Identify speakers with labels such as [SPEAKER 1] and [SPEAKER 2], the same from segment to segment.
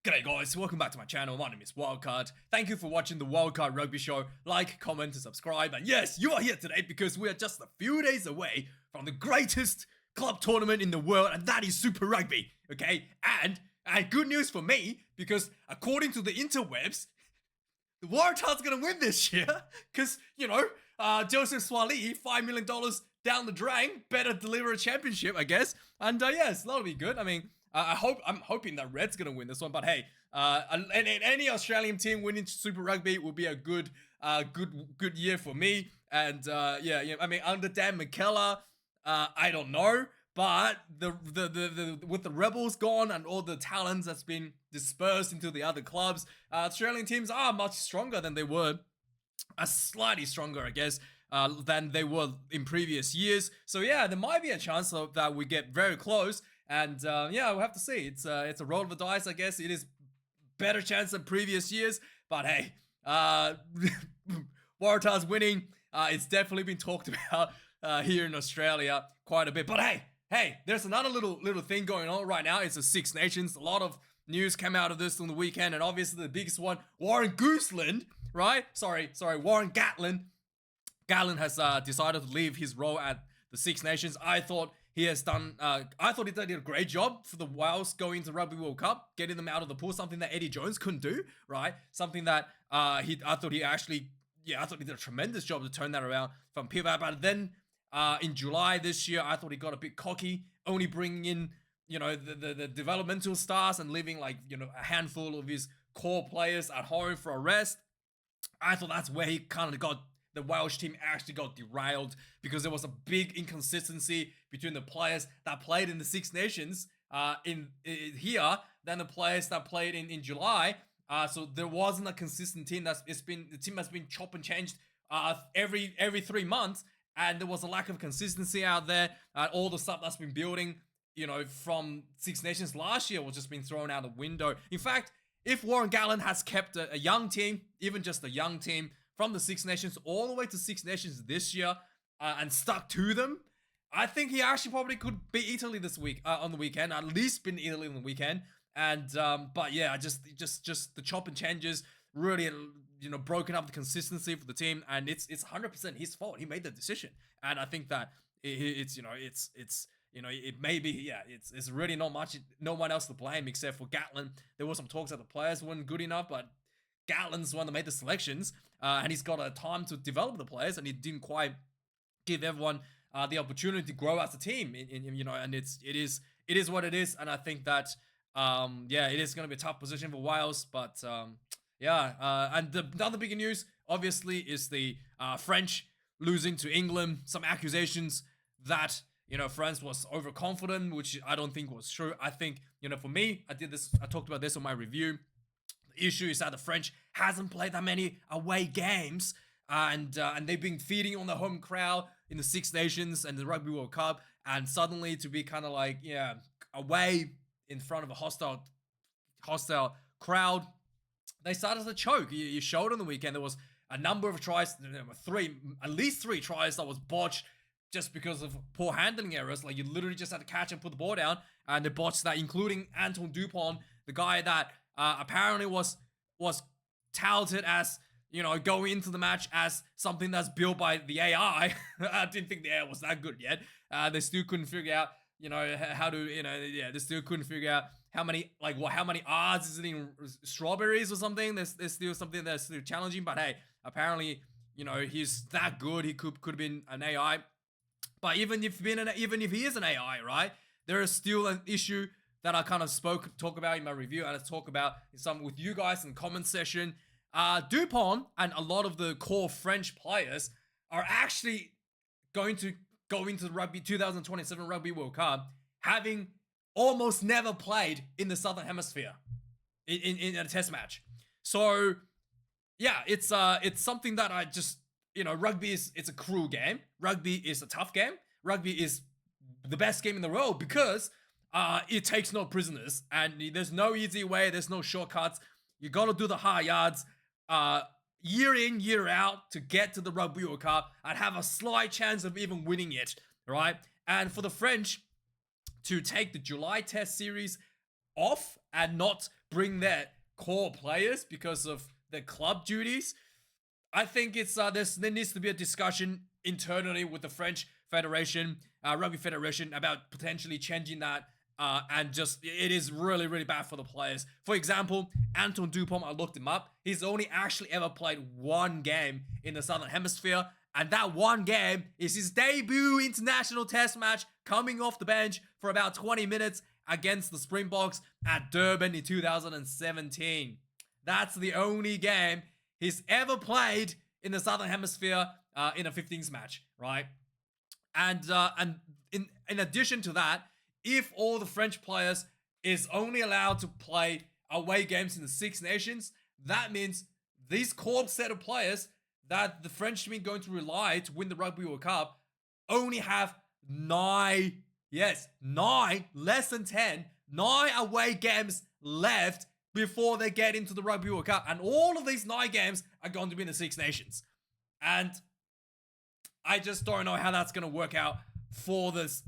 [SPEAKER 1] G'day guys, welcome back to my channel. My name is Wildkard. Thank you for watching the Wildkard Rugby Show. Like, comment, and subscribe. And yes, you are here today because we are just a few days away from the greatest club tournament in the world, and that is Super Rugby. Okay, and good news for me because according to the interwebs, the Waratahs gonna win this year. Cause Joseph Swali, $5 million down the drain, better deliver a championship, I guess. And yes, that'll be good. I mean. I'm hoping that Red's gonna win this one, but hey, any Australian team winning Super Rugby will be a good year for me. And yeah, I mean under Dan McKellar, I don't know, but the with the Rebels gone and all the talents that's been dispersed into the other clubs, Australian teams are much stronger than they were, slightly stronger, I guess. Than they were in previous years. So yeah, there might be a chance that we get very close. And yeah, we'll have to see. It's a roll of the dice, I guess. It is better chance than previous years. But hey, Waratahs winning. It's definitely been talked about here in Australia quite a bit. But hey, there's another little thing going on right now. It's the Six Nations. A lot of news came out of this on the weekend, and obviously the biggest one, Warren Gooseland, right? Sorry, Warren Gatland. Gatland has decided to leave his role at the Six Nations. I thought he did a great job for the Wales going to Rugby World Cup, getting them out of the pool, something that Eddie Jones couldn't do, right? Something that I thought he did a tremendous job to turn that around from pivot. But then in July this year, I thought he got a bit cocky, only bringing in, the developmental stars and leaving a handful of his core players at home for a rest. I thought that's where he kind of got the Welsh team actually got derailed because there was a big inconsistency between the players that played in the Six Nations in here than the players that played in July. So there wasn't a consistent team. The team has been chop and changed every 3 months, and there was a lack of consistency out there. All the stuff that's been building, from Six Nations last year was just been thrown out the window. In fact, if Warren Gatland has kept a young team, even just a young team, from the Six Nations all the way to Six Nations this year, and stuck to them, I think he actually probably could beat Italy this week on the weekend. At least beat Italy on the weekend. And but yeah, just the chop and changes really broken up the consistency for the team, and it's 100% his fault. He made the decision, and I think that it's really not much, no one else to blame except for Gatland. There were some talks that the players weren't good enough, but Gatland's the one that made the selections, and he's got a time to develop the players, and he didn't quite give everyone the opportunity to grow as a team. And it is what it is, and I think that it is going to be a tough position for Wales. But and the other big news obviously is the French losing to England. Some accusations that France was overconfident, which I don't think was true. I think for me, I talked about this on my review. The issue is that the French hasn't played that many away games, and they've been feeding on the home crowd in the Six Nations and the Rugby World Cup, and suddenly to be kind of away in front of a hostile crowd, they started to choke. You showed on the weekend there was a number of tries, there were at least three tries that was botched just because of poor handling errors. You literally just had to catch and put the ball down, and they botched that, including Antone Dupont, the guy that apparently was touted as going into the match as something that's built by the AI. I didn't think the AI was that good yet. They still couldn't figure out how to they still couldn't figure out how many R's is it in strawberries or something. There's still something that's still challenging, but hey, apparently he's that good. He could have been an AI, but even if he is an AI, right, there is still an issue that I kind of talk about in my review, and I talk about some with you guys in the comment section. Dupont and a lot of the core French players are actually going to go into the 2027 Rugby World Cup having almost never played in the Southern Hemisphere in a test match. So yeah, it's something that I just rugby it's a cruel game. Rugby is a tough game. Rugby is the best game in the world because it takes no prisoners, and there's no easy way, there's no shortcuts. You got to do the hard yards year in, year out to get to the Rugby World Cup and have a slight chance of even winning it, right? And for the French to take the July test series off and not bring their core players because of their club duties. I think it's there needs to be a discussion internally with the French Federation, Rugby Federation, about potentially changing that. And just, it is really, really bad for the players. For example, Antone Dupont, I looked him up. He's only actually ever played one game in the Southern Hemisphere. And that one game is his debut international test match, coming off the bench for about 20 minutes against the Springboks at Durban in 2017. That's the only game he's ever played in the Southern Hemisphere in a 15s match, right? And in addition to that, if all the French players is only allowed to play away games in the Six Nations, that means these core set of players that the French team going to rely to win the Rugby World Cup only have 9, less than 10, 9 away games left before they get into the Rugby World Cup. And all of these 9 games are going to be in the Six Nations. And I just don't know how that's going to work out for this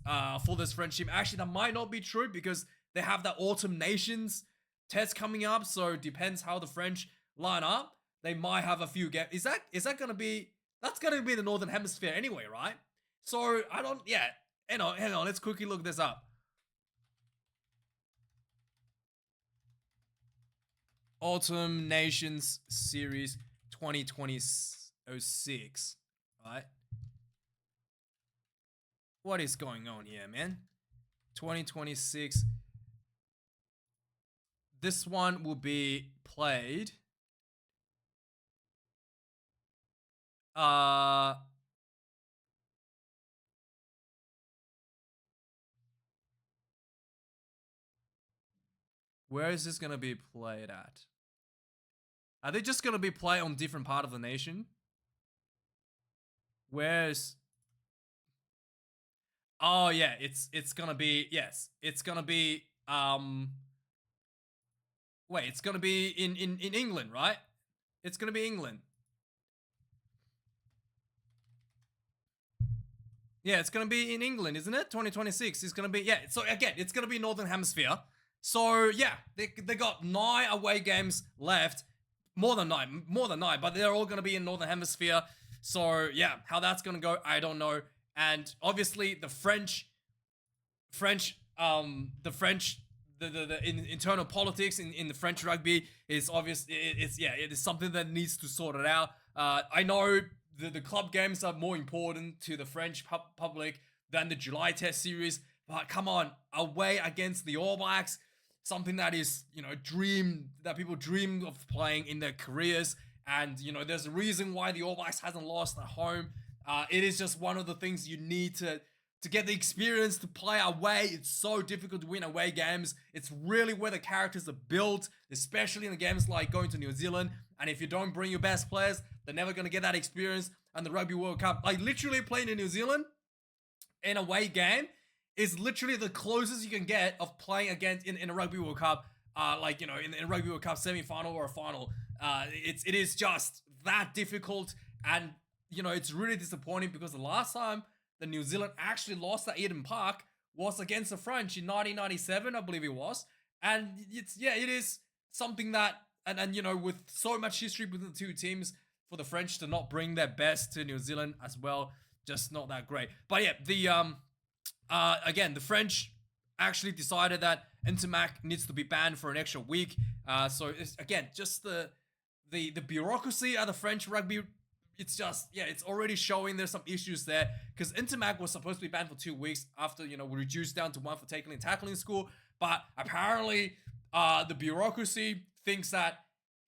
[SPEAKER 1] French team. Actually, that might not be true because they have the Autumn Nations test coming up, so it depends how the French line up. They might have a few games. Is that gonna be? That's gonna be the Northern Hemisphere anyway, right? So I don't. Yeah, hang on. Let's quickly look this up. Autumn Nations Series 2026, right? What is going on here, man? 2026. This one will be played. Where is this gonna be played at? Are they just gonna be played on different part of the nation? Where's? Oh yeah, it's gonna be, yes, it's gonna be wait, it's gonna be in England, right? It's gonna be England. Yeah, it's gonna be in England, isn't it? 2026 is gonna be, yeah. So again, it's gonna be Northern Hemisphere. So yeah, they got 9 away games left, more than nine, but they're all gonna be in Northern Hemisphere. So yeah, how that's gonna go, I don't know. And obviously the internal politics in the French rugby is obvious. It is something that needs to sort it out. I know the club games are more important to the French public than the July Test series, but come on, away against the All Blacks, something that is, that people dream of playing in their careers. And there's a reason why the All Blacks hasn't lost at home. It is just one of the things you need to get the experience to play away. It's so difficult to win away games. It's really where the characters are built, especially in the games like going to New Zealand. And if you don't bring your best players, they're never going to get that experience. And the Rugby World Cup, like literally playing in New Zealand in a away game is literally the closest you can get of playing against in a Rugby World Cup, in a Rugby World Cup semi-final or a final. It is just that difficult. And it's really disappointing because the last time the New Zealand actually lost at Eden Park was against the French in 1997, I believe it was. And it is something that, and with so much history between the two teams, for the French to not bring their best to New Zealand as well, just not that great. But yeah, again, the French actually decided that Intermac needs to be banned for an extra week. So it's, again, just the bureaucracy of the French rugby. It's just, it's already showing there's some issues there, because Intermac was supposed to be banned for 2 weeks after, we reduced down to 1 for tackling and tackling school. But apparently, the bureaucracy thinks that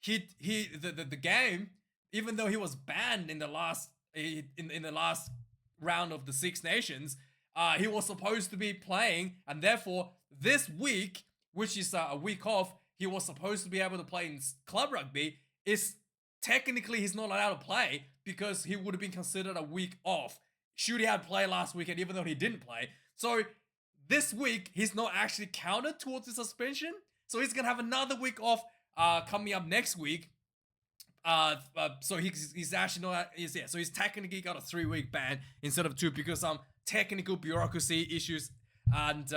[SPEAKER 1] the game, even though he was banned in the last round of the Six Nations, he was supposed to be playing, and therefore this week, which is a week off, he was supposed to be able to play in club rugby. Is technically he's not allowed to play because he would have been considered a week off should he had played last weekend, even though he didn't play. So this week he's not actually counted towards the suspension. So he's gonna have another week off coming up next week. So he's actually not. So he's technically got a 3-week ban instead of 2 because technical bureaucracy issues, and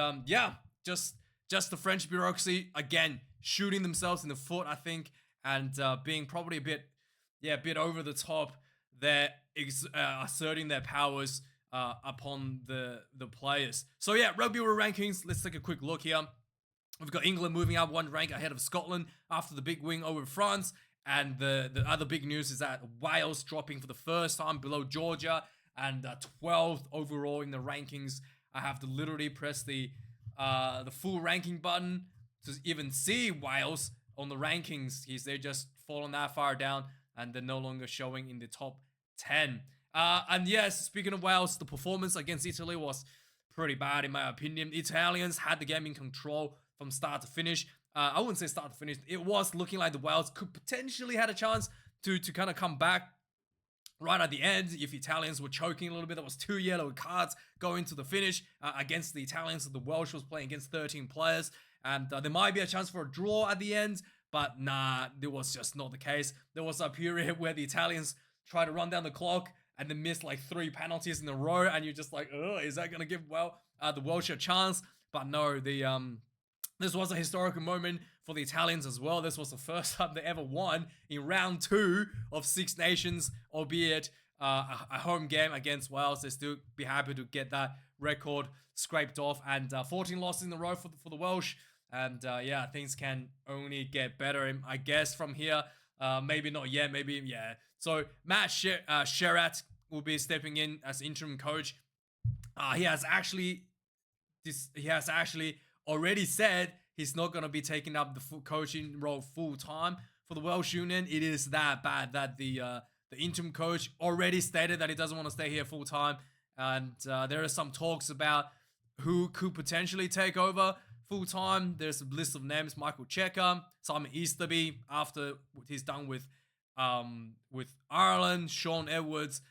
[SPEAKER 1] just just the French bureaucracy, again, shooting themselves in the foot, I think, and being probably a bit over the top. They're asserting their powers upon the players. So yeah, Rugby World Rankings, let's take a quick look here. We've got England moving up 1 rank ahead of Scotland after the big win over France. And the other big news is that Wales dropping for the first time below Georgia and 12th overall in the rankings. I have to literally press the full ranking button to even see Wales on the rankings. They're just fallen that far down and they're no longer showing in the top 10. And yes, speaking of Wales, the performance against Italy was pretty bad in my opinion. Italians had the game in control from start to finish. I wouldn't say start to finish. It was looking like the Wales could potentially had a chance to kind of come back right at the end. If Italians were choking a little bit, there was 2 yellow cards going to the finish against the Italians. The Welsh was playing against 13 players. And there might be a chance for a draw at the end. But nah, it was just not the case. There was a period where the Italians tried to run down the clock and then missed like 3 penalties in a row. And you're just like, oh, is that going to give the Welsh a chance? But no, this was a historical moment for the Italians as well. This was the first time they ever won in round 2 of Six Nations, albeit a home game against Wales. They still be happy to get that record scraped off, and 14 losses in a row for the Welsh. And yeah, things can only get better, I guess, from here. Maybe not yet, maybe yeah. So Matt Sherratt will be stepping in as interim coach. He has actually already said he's not going to be taking up the coaching role full time for the Welsh Union. It is that bad that the interim coach already stated that he doesn't want to stay here full time, and there are some talks about who could potentially take over full time. There's a list of names: Michael Checker, Simon Easterby after he's done with Ireland, Sean Edwards,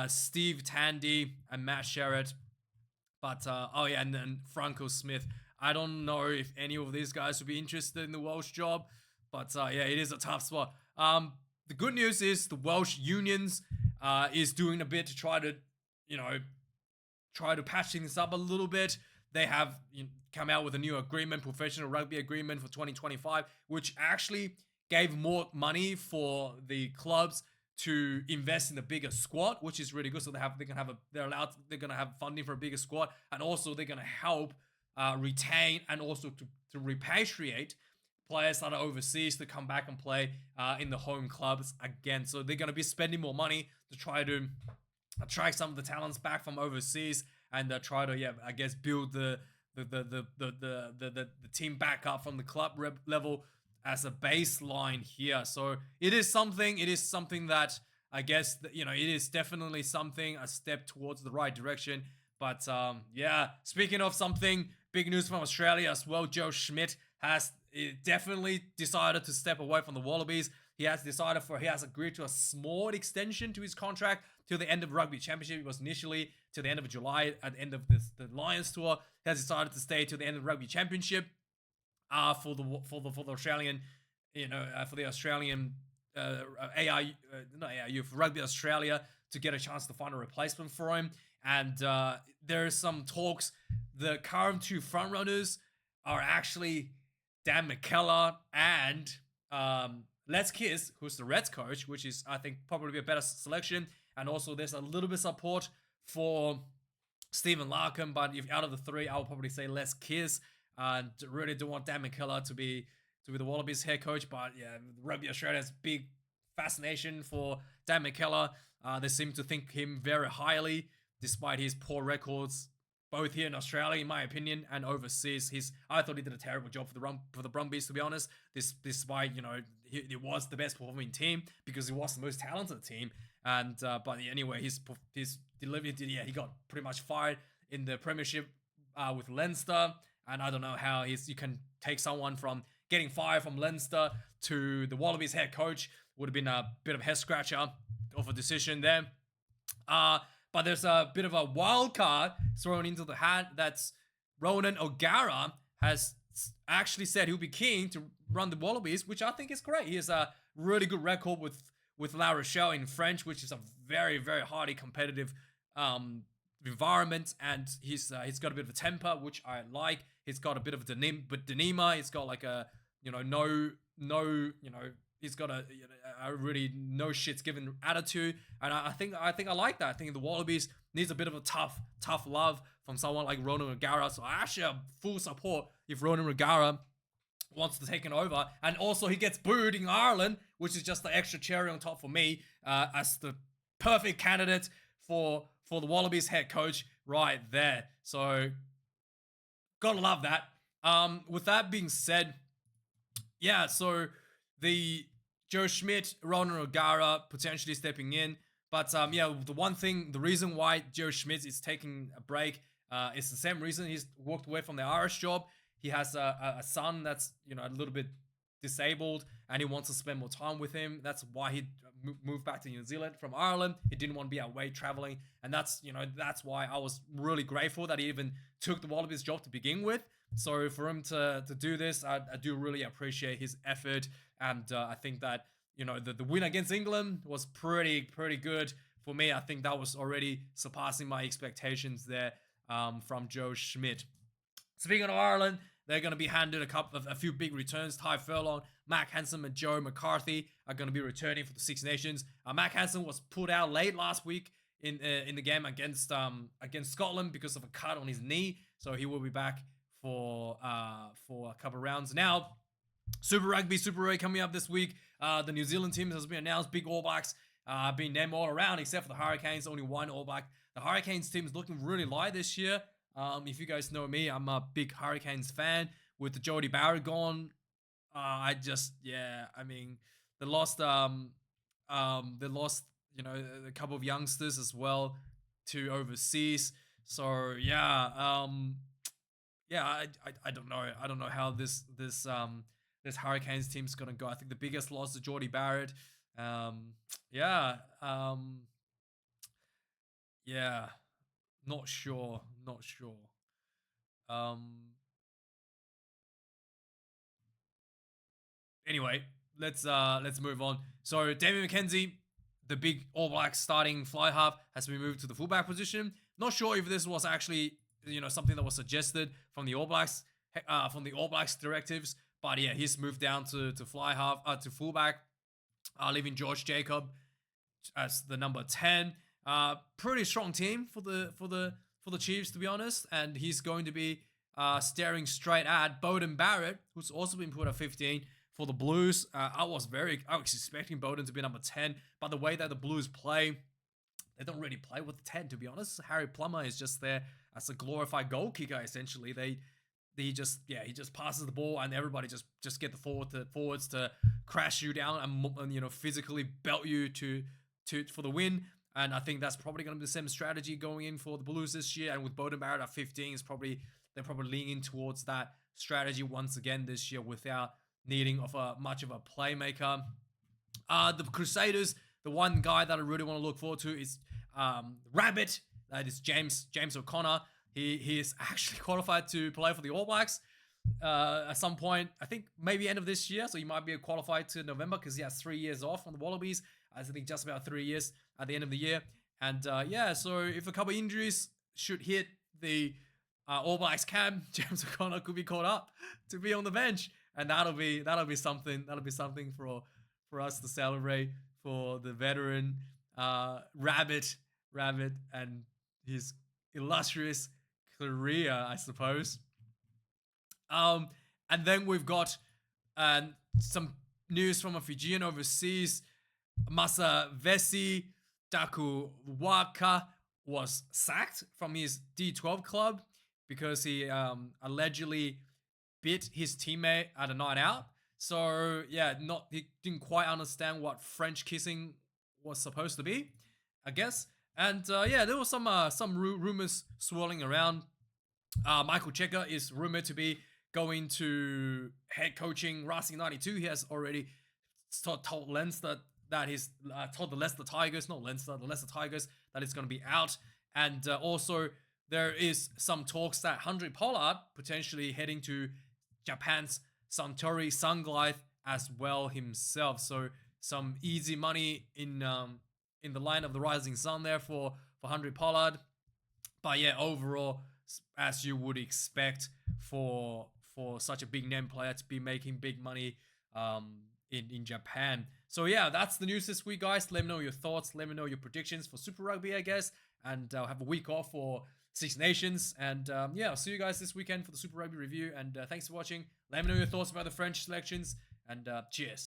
[SPEAKER 1] Steve Tandy, and Matt Sherratt. But oh yeah, and then Franco Smith. I don't know if any of these guys would be interested in the Welsh job, but yeah, it is a tough spot. The good news is the Welsh unions is doing a bit to try to patch things up a little bit. They have come out with a new agreement, professional rugby agreement for 2025, which actually gave more money for the clubs to invest in the bigger squad, which is really good. So they're gonna have funding for a bigger squad, and also they're gonna help retain and also to repatriate players that are overseas to come back and play in the home clubs again. So they're gonna be spending more money to try to attract some of the talents back from overseas and try to I guess build the team back up from the club level as a baseline here. So it is something that I guess it is definitely a step towards the right direction. But yeah, speaking of something, big news from Australia as well. Joe Schmidt has definitely decided to step away from the Wallabies. He has agreed to a small extension to his contract till the end of Rugby Championship. It was initially to the end of July at the end of the Lions tour. He has decided to stay to the end of Rugby Championship for the Australian, for the Australian for Rugby Australia to get a chance to find a replacement for him. And there are some talks. The current 2 frontrunners are actually Dan McKellar and Les Kiss, who's the Reds coach, which is, I think, probably a better selection. And also, there's a little bit of support for Stephen Larkham, but if out of the 3, I would probably say Les Kiss. And really don't want Dan McKellar to be the Wallabies head coach, but yeah, Rugby Australia has big fascination for Dan McKellar. They seem to think him very highly, despite his poor records, both here in Australia, in my opinion, and overseas. I thought he did a terrible job for the Brumbies, to be honest. Despite he was the best performing team because he was the most talented team. And but anyway, his delivery, he got pretty much fired in the Premiership with Leinster. And I don't know how you can take someone from getting fired from Leinster to the Wallabies head coach. Would have been a bit of a head scratcher of a decision there. But there's a bit of a wild card thrown into the hat. That's Ronan O'Gara has actually said he'll be keen to run the Wallabies, which I think is great. He has a really good record with La Rochelle in French, which is a very, very highly competitive environment, and he's got a bit of a temper, which I like. He's got a bit of a demeanor. He's got like a, he's got a really no shits given attitude, and I think I like that. I think the Wallabies needs a bit of a tough love from someone like Ronan Regara. So I actually have full support if Ronan Regara wants to take it over, and also he gets booed in Ireland, which is just the extra cherry on top for me, as the perfect candidate for the Wallabies head coach right there. So gotta love that. With that being said, yeah, so the Joe Schmidt, Ronan O'Gara potentially stepping in. But the reason why Joe Schmidt is taking a break is the same reason he's walked away from the Irish job. He has a son that's a little bit disabled, and he wants to spend more time with him. That's why he moved back to New Zealand from Ireland. He didn't want to be away traveling, and that's why I was really grateful that he even took the Wallabies job to begin with. So for him to do this, I do really appreciate his effort, and I think that the win against England was pretty good for me. I think that was already surpassing my expectations there from Joe Schmidt. Speaking of Ireland, they're going to be handed a few big returns. Ty Furlong, Mac Hansen, and Joe McCarthy are going to be returning for the Six Nations. Mac Hansen was put out late last week in the game against Scotland because of a cut on his knee, so he will be back for a couple rounds. Now, Super Rugby, Super Rugby coming up this week. The New Zealand team has been announced. Big All Blacks being named all around, except for the Hurricanes. Only one All Black. The Hurricanes team is looking really light this year. If you guys know me, I'm a big Hurricanes fan. With the Jody Barrett gone, they lost a couple of youngsters as well to overseas. So yeah, I don't know. I don't know how this Hurricanes team's gonna go. I think the biggest loss is Jody Barrett. Not sure. Anyway, let's move on. So Damien McKenzie, the big All Blacks starting fly half, has been moved to the fullback position. Not sure if this was actually something that was suggested from the All Blacks directives, but yeah, he's moved down to fly half to fullback, leaving George Jacob as the number 10. Pretty strong team for the Chiefs, to be honest, and he's going to be staring straight at Beauden Barrett, who's also been put at 15 for the Blues. I was expecting Beauden to be number 10, but the way that the Blues play, they don't really play with the 10, to be honest. Harry Plummer is just there as a glorified goal kicker, essentially. He just passes the ball, and everybody just get the forwards to crash you down and physically belt you for the win. And I think that's probably going to be the same strategy going in for the Blues this year. And with Beauden Barrett at 15, they're probably leaning towards that strategy once again this year without needing much of a playmaker. The Crusaders, the one guy that I really want to look forward to is Rabbit. That is James O'Connor. He is actually qualified to play for the All Blacks at some point. I think maybe end of this year, so he might be qualified to November because he has 3 years off on the Wallabies. I think just about 3 years at the end of the year. And so if a couple of injuries should hit the All Blacks camp, James O'Connor could be called up to be on the bench, and that'll be something. That'll be something for us to celebrate for the veteran Rabbit and his illustrious career, I suppose. And then we've got some news from a Fijian overseas. Masavesi Dakuwaka was sacked from his D12 club because he allegedly bit his teammate at a night out. So yeah, he didn't quite understand what French kissing was supposed to be, I guess. And there was some rumors swirling around. Michael Cheika is rumored to be going to head coaching Racing 92. He has already told Leinster that he's told the Leicester Tigers that it's going to be out. And also there is some talks that Handre Pollard potentially heading to Japan's Suntory Sunglife as well himself. So some easy money in the line of the Rising Sun there for Handre Pollard. But yeah, overall, as you would expect for such a big name player to be making big money in Japan. So yeah, that's the news this week, guys. Let me know your thoughts. Let me know your predictions for Super Rugby, I guess. And I'll have a week off for Six Nations. And yeah, I'll see you guys this weekend for the Super Rugby review. And thanks for watching. Let me know your thoughts about the French selections. And cheers.